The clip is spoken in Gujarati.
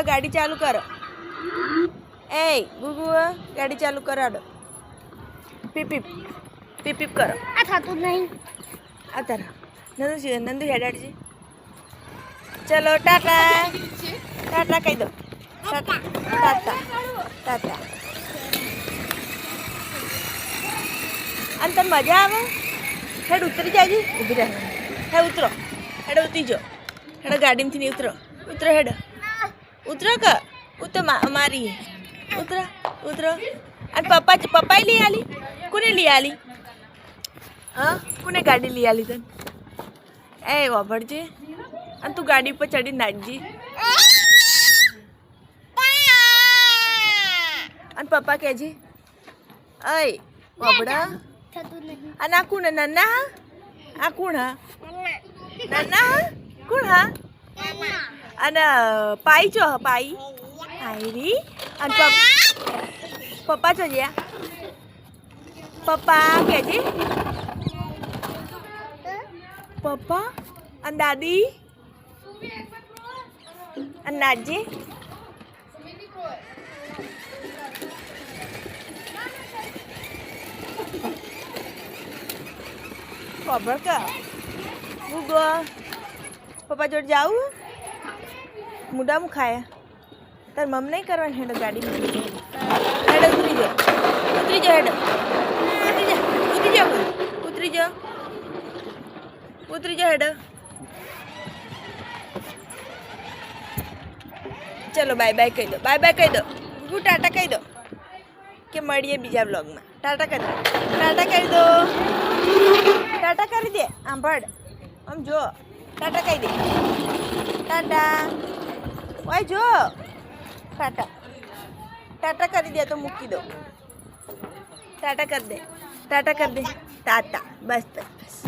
ગાડી ચાલુ કરો. એ ગુગુ ગાડી ચાલુ કરાડો. પીપ પીપ પીપ પીપ કરો. આ થતું નહીં. આ તારા નંદુ હેડાડજી. ચલો ટાટા ટાટા કહી દો. ટાટા ટાટા ટાટા. અને તને મજા આવે? હેડ ઉતરી જાજી. ઊભી રહે. હે ઉતરો. હેડ ઉતરી જો. હેડ ગાડીમાંથી નહીં ઉતરો. ઉતરો હેડ. ઉતરો કે ઉતર મારી. ઉતરો ઉતરો. અને પપ્પાએ લઈ આલી? કોને લઈ આલી? હા કોને ગાડી લઈ આલી તને? એ વાપરજે. અને તું ગાડી ઉપર ચડી નાખજી. અને પપ્પા કહેજે અય વાપડા. અને આ કોણ નાના? આ કોણ હા? નાના હા? કોણ હા? અને પાઈ ચો પાઈ આયરી. અને પપ્પા ચો જ્યાં? પપ્પા કહેજે. પપ્પા અને દાદી અને નાજી. ખબર કે ગુગો પપ્પા જોડે જાવું? મુડામું ખાયા તાર મમ નહીં કરવાની. હેડો ગાડી હેડો ઉતરી જાઓ. ઉતરી જાઓ હેડો. ઉતરી જા ઉતરી જાઓ. ઉતરી જાઓ ઉતરી જાઓ હેડો. ચલો બાય બાય કહી દો. બાય બાય કહી દો. ગુગુ ટાટા કહી દો કે મળીએ બીજા બ્લોગમાં. ટાટા કરી દો. ટાટા કરી દો. ટાટા કરી દે. આંભળ આમ જો. ટાટા કહી દે. ટાટા ઓય જો. ટાટા ટાટા કરી દે તો મૂકી દો. ટાટા કરી દે. ટાટા કરી દે. ટાટા બસ બસ.